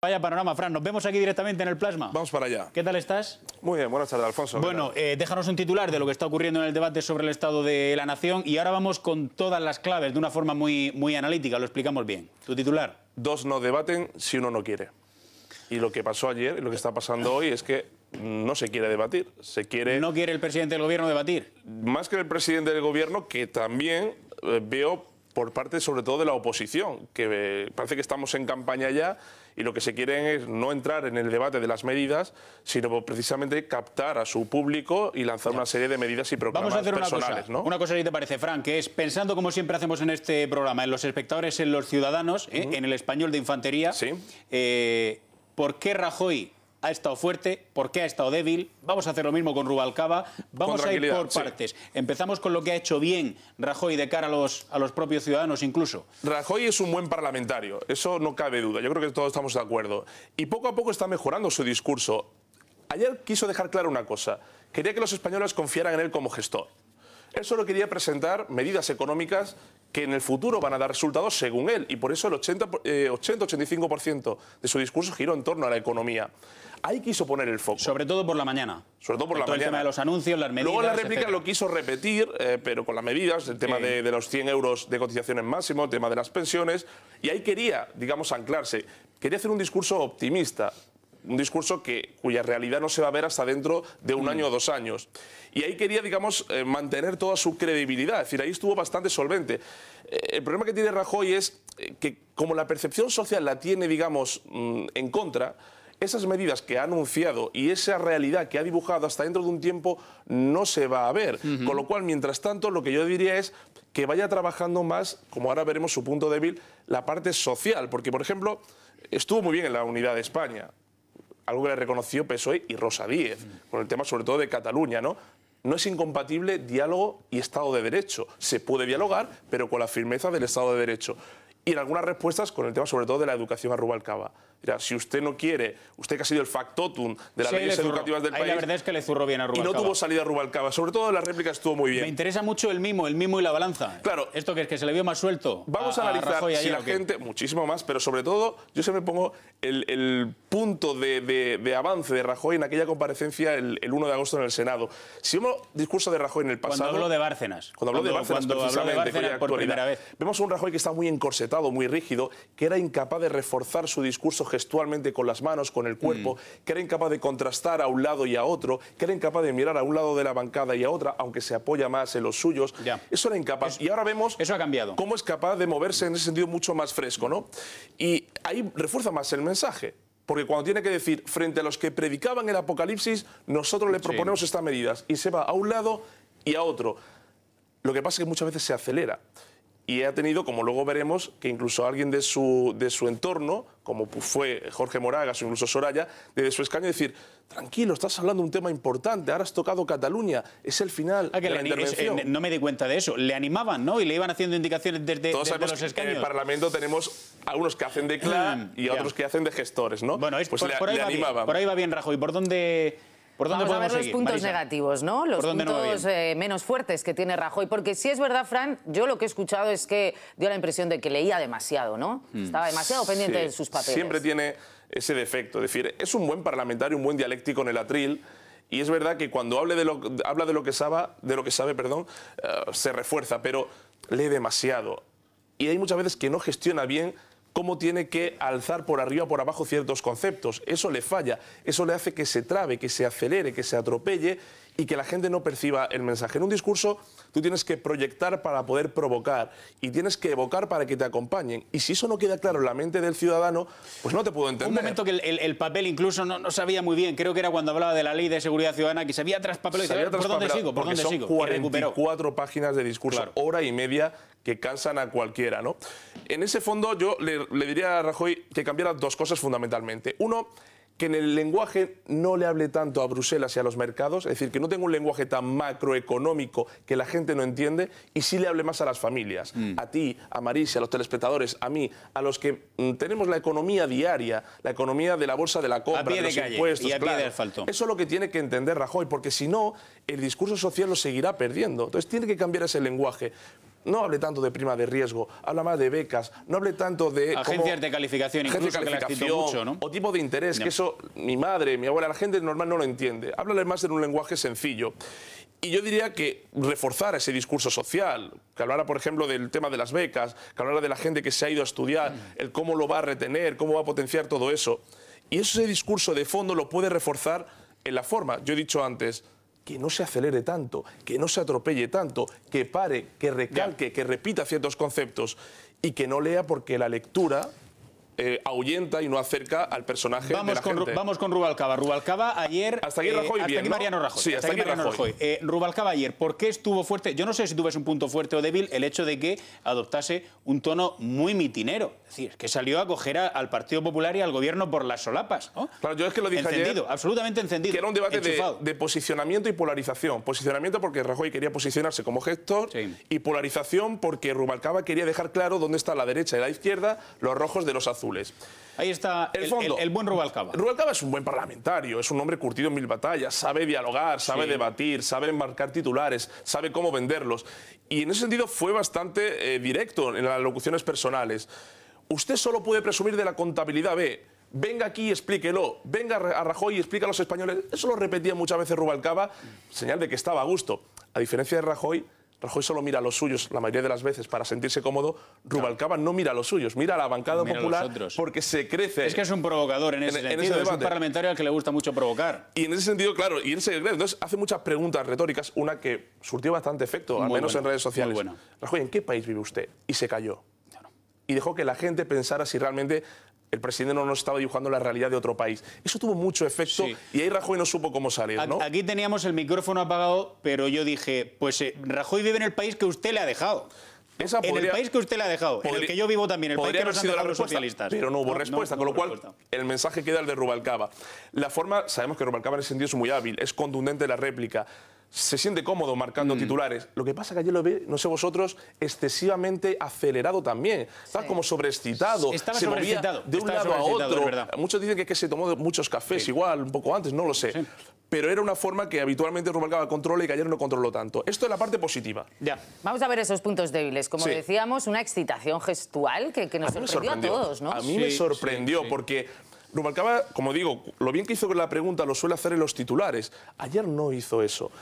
Vaya panorama, Fran. Nos vemos aquí directamente en el plasma. Vamos para allá. ¿Qué tal estás? Muy bien, buenas tardes, Alfonso. Bueno, déjanos un titular de lo que está ocurriendo en el debate sobre el estado de la nación y ahora vamos con todas las claves de una forma muy analítica, lo explicamos bien. Tu titular. Dos no debaten si uno no quiere. Y lo que pasó ayer y lo que está pasando hoy es que no se quiere debatir. ¿No quiere el presidente del gobierno debatir? Más que el presidente del gobierno, que también veo por parte sobre todo de la oposición, que parece que estamos en campaña ya y lo que se quieren es no entrar en el debate de las medidas, sino precisamente captar a su público y lanzar una serie de medidas y proclamas personales. Una cosa, si te parece, Fran, que es pensando como siempre hacemos en este programa, en los espectadores, en los ciudadanos, en el español de infantería, ¿por qué Rajoy ha estado fuerte? ¿Por qué ha estado débil? Vamos a hacer lo mismo con Rubalcaba. Vamos a ir por partes. Empezamos con lo que ha hecho bien Rajoy de cara a los propios ciudadanos incluso. Rajoy es un buen parlamentario, eso no cabe duda. Yo creo que todos estamos de acuerdo. Y poco a poco está mejorando su discurso. Ayer quiso dejar claro una cosa. Quería que los españoles confiaran en él como gestor. Él solo quería presentar medidas económicas que en el futuro van a dar resultados según él. Y por eso el 80-85% de su discurso giró en torno a la economía. Ahí quiso poner el foco. Sobre todo por la mañana. Sobre todo por la mañana. El tema de los anuncios, las medidas. Luego en la réplica lo quiso repetir, pero con las medidas, el tema de los 100 euros de cotización en máximo, el tema de las pensiones. Y ahí quería, digamos, anclarse. Quería hacer un discurso optimista. Un discurso cuya realidad no se va a ver hasta dentro de un año o 2 años. Y ahí quería, digamos, mantener toda su credibilidad. Es decir, ahí estuvo bastante solvente. El problema que tiene Rajoy es que, como la percepción social la tiene, digamos, en contra, esas medidas que ha anunciado y esa realidad que ha dibujado hasta dentro de un tiempo no se va a ver. Con lo cual, mientras tanto, lo que yo diría es que vaya trabajando más, como ahora veremos su punto débil, la parte social. Porque, por ejemplo, estuvo muy bien en la unidad de España. Algo que le reconoció PSOE y Rosa Díez, con el tema sobre todo de Cataluña, ¿no? No es incompatible diálogo y Estado de Derecho. Se puede dialogar, pero con la firmeza del Estado de Derecho. Y en algunas respuestas con el tema sobre todo de la educación a Rubalcaba. Mira, si usted no quiere, usted que ha sido el factotum de las leyes educativas del país... La verdad es que le zurró bien a Rubalcaba. Y no tuvo salida a Rubalcaba. Sobre todo en la réplica estuvo muy bien. Me interesa mucho el mimo y la balanza. Claro. Esto que es que se le vio más suelto. Vamos a analizar si la gente... Muchísimo más, pero sobre todo yo siempre pongo el punto de avance de Rajoy en aquella comparecencia el 1 de agosto en el Senado. Si vemos discurso de Rajoy en el pasado... Cuando habló de Bárcenas. Cuando habló de Bárcenas, precisamente, por primera vez. Vemos un Rajoy que está muy encorsetado, muy rígido, que era incapaz de reforzar su discurso gestualmente con las manos, con el cuerpo, que era incapaz de contrastar a un lado y a otro, que era incapaz de mirar a un lado de la bancada y a otra, aunque se apoya más en los suyos. Eso era incapaz. Y ahora vemos eso ha cambiado. Cómo es capaz de moverse en ese sentido mucho más fresco, ¿no? Y ahí refuerza más el mensaje. Porque cuando tiene que decir, frente a los que predicaban el apocalipsis, nosotros le proponemos estas medidas, y se va a un lado y a otro. Lo que pasa es que muchas veces se acelera. Y ha tenido, como luego veremos, que incluso alguien de su entorno, como fue Jorge Moragas o incluso Soraya, desde su escaño decir, tranquilo, estás hablando de un tema importante, ahora has tocado Cataluña, es el final de la intervención. No me di cuenta de eso. Le animaban, ¿no? Y le iban haciendo indicaciones desde los escaños. En el Parlamento tenemos algunos que hacen de clan y otros que hacen de gestores, ¿no? Bueno, pues le animaban. Por ahí va bien Rajoy. ¿Por dónde Vamos a ver los puntos Marisa? negativos, ¿no? Los puntos menos fuertes que tiene Rajoy. Porque sí es verdad, Fran, yo lo que he escuchado es que dio la impresión de que leía demasiado, ¿no? Estaba demasiado pendiente de sus papeles. Siempre tiene ese defecto. Es decir, es un buen parlamentario, un buen dialéctico en el atril. Y es verdad que cuando habla de lo que sabe, se refuerza, pero lee demasiado. Y hay muchas veces que no gestiona bien cómo tiene que alzar por arriba o por abajo ciertos conceptos. Eso le falla, eso le hace que se trabe, que se acelere, que se atropelle y que la gente no perciba el mensaje. En un discurso tú tienes que proyectar para poder provocar y tienes que evocar para que te acompañen. Y si eso no queda claro en la mente del ciudadano, pues no te puedo entender. Un momento que el papel incluso no sabía muy bien, creo que era cuando hablaba de la Ley de Seguridad Ciudadana, que se había traspapelado y decía, ¿por dónde sigo? ¿Por dónde sigo? 44 páginas de discurso, hora y media, que cansan a cualquiera, ¿no? En ese fondo yo le diría a Rajoy que cambiara dos cosas fundamentalmente. Uno, que en el lenguaje no le hable tanto a Bruselas y a los mercados, es decir, que no tenga un lenguaje tan macroeconómico que la gente no entiende y sí le hable más a las familias, a ti, a Marisa, a los telespectadores, a mí, a los que tenemos la economía diaria, la economía de la bolsa de la compra, de los impuestos. Y a pie de asfalto. Eso es lo que tiene que entender Rajoy, porque si no, el discurso social lo seguirá perdiendo. Entonces tiene que cambiar ese lenguaje. no hable tanto de prima de riesgo, habla más de becas, no hable tanto de... Agencias de calificación, incluso, que las cito mucho, ¿no? O tipo de interés, que eso mi madre, mi abuela, la gente normal no lo entiende. Háblale más en un lenguaje sencillo. Y yo diría que reforzar ese discurso social, que hablara, por ejemplo, del tema de las becas, que hablara de la gente que se ha ido a estudiar, el cómo lo va a retener, cómo va a potenciar todo eso. Y ese discurso de fondo lo puede reforzar en la forma. Yo he dicho antes, que no se acelere tanto, que no se atropelle tanto, que pare, que recalque, que repita ciertos conceptos y que no lea porque la lectura ahuyenta y no acerca al personaje de la gente. Vamos con Rubalcaba. Rubalcaba ayer... Hasta aquí Rajoy bien, aquí Mariano Rajoy. Sí, hasta aquí Mariano Rajoy. Rubalcaba ayer, ¿por qué estuvo fuerte? Yo no sé si tuve un punto fuerte o débil el hecho de que adoptase un tono muy mitinero. Es decir, que salió a coger al Partido Popular y al Gobierno por las solapas, ¿no? Claro, yo es que lo dije encendido, ayer, absolutamente encendido. Que era un debate de posicionamiento y polarización. Posicionamiento porque Rajoy quería posicionarse como gestor y polarización porque Rubalcaba quería dejar claro dónde está la derecha y la izquierda, los rojos de los azules. Ahí está el buen Rubalcaba. Rubalcaba es un buen parlamentario, es un hombre curtido en 1000 batallas, sabe dialogar, sabe debatir, sabe marcar titulares, sabe cómo venderlos. Y en ese sentido fue bastante directo en las locuciones personales. Usted solo puede presumir de la contabilidad B. Venga aquí y explíquelo. Venga a Rajoy y explica a los españoles. Eso lo repetía muchas veces Rubalcaba, señal de que estaba a gusto. A diferencia de Rajoy, Rajoy solo mira a los suyos la mayoría de las veces para sentirse cómodo. Rubalcaba no mira a los suyos, mira a la bancada popular porque se crece. Es que es un provocador en ese sentido, es un parlamentario al que le gusta mucho provocar. Y en ese sentido, claro, y en ese entonces hace muchas preguntas retóricas, una que surtió bastante efecto, al menos en redes sociales. Rajoy, ¿en qué país vive usted? Y se calló. Y dejó que la gente pensara si realmente el presidente no nos estaba dibujando la realidad de otro país. Eso tuvo mucho efecto y ahí Rajoy no supo cómo salir, ¿no? Aquí teníamos el micrófono apagado, pero yo dije, pues Rajoy vive en el país que usted le ha dejado. En el país que usted le ha dejado, en el que yo vivo también, el país que nos han dejado los socialistas. Pero no hubo respuesta, con lo cual el mensaje queda el de Rubalcaba. La forma, sabemos que Rubalcaba en ese sentido es muy hábil, es contundente la réplica. Se siente cómodo marcando titulares. Lo que pasa es que ayer lo ve, no sé vosotros, excesivamente acelerado también. Estaba como sobreexcitado. Estaba se movía de un lado a otro. Muchos dicen que es que se tomó muchos cafés igual, un poco antes, no lo sé. Pero era una forma que habitualmente Rubalcaba controla y que ayer no controló tanto. Esto es la parte positiva. Vamos a ver esos puntos débiles. Como decíamos, una excitación gestual que nos sorprendió a todos, ¿no? A mí me sorprendió porque Rubalcaba, como digo, lo bien que hizo con la pregunta lo suele hacer en los titulares. Ayer no hizo eso.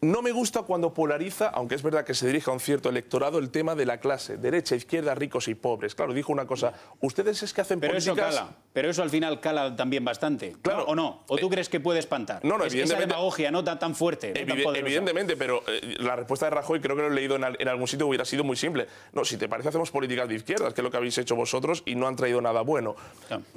No me gusta cuando polariza, aunque es verdad que se dirige a un cierto electorado, el tema de la clase, derecha, izquierda, ricos y pobres. Claro, dijo una cosa, ustedes es que hacen políticas... Eso cala, pero eso al final cala también bastante, claro, ¿no? ¿O no? ¿O tú crees que puede espantar? No, evidentemente... Esa demagogia no tan fuerte, no tan poderosa. Evidentemente, pero la respuesta de Rajoy, creo que lo he leído en algún sitio, hubiera sido muy simple. No, si te parece hacemos políticas de izquierdas, que es lo que habéis hecho vosotros, y no han traído nada bueno.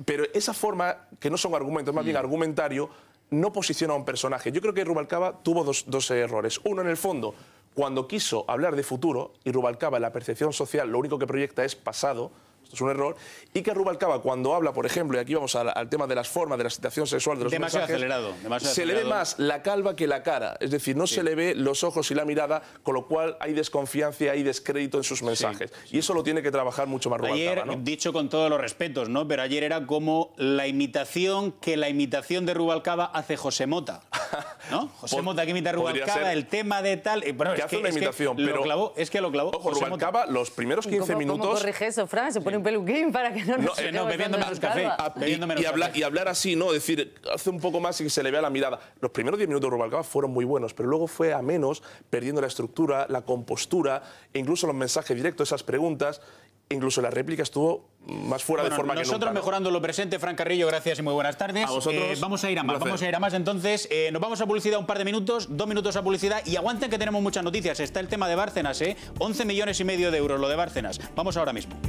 Pero esa forma, que no son argumentos, más bien argumentario, no posiciona a un personaje. Yo creo que Rubalcaba tuvo dos errores. Uno, en el fondo, cuando quiso hablar de futuro, y Rubalcaba en la percepción social lo único que proyecta es pasado, esto es un error, y que Rubalcaba cuando habla, por ejemplo, y aquí vamos al tema de las formas, de la excitación sexual, de los mensajes, demasiado se le ve más la calva que la cara, es decir, no se le ve los ojos y la mirada, con lo cual hay desconfianza, hay descrédito en sus mensajes. Y eso lo tiene que trabajar mucho más Rubalcaba, ¿no? Dicho con todos los respetos, ¿no? Pero ayer era como la imitación de Rubalcaba hace José Mota, ¿no? José Mota que imita a Rubalcaba, el tema de tal... Bueno, que hace una imitación, pero... Lo clavó. Ojo, Rubalcaba, los primeros 15 minutos... ¿Cómo corrige eso, Fran? Se pone un peluquín para que no bebiendo menos café. Y hablar así, ¿no? Es decir, hace un poco más y que se le vea la mirada. Los primeros 10 minutos de Rubalcaba fueron muy buenos, pero luego fue a menos, perdiendo la estructura, la compostura, e incluso los mensajes directos, esas preguntas, incluso la réplica estuvo más fuera de forma que nunca. Nosotros mejorando lo presente, Fran Carrillo, gracias y muy buenas tardes. A vosotros. Vamos a ir a más, entonces. Nos vamos a publicidad un par de minutos, 2 minutos a publicidad, y aguanten que tenemos muchas noticias. Está el tema de Bárcenas, 11,5 millones de euros lo de Bárcenas. Vamos ahora mismo.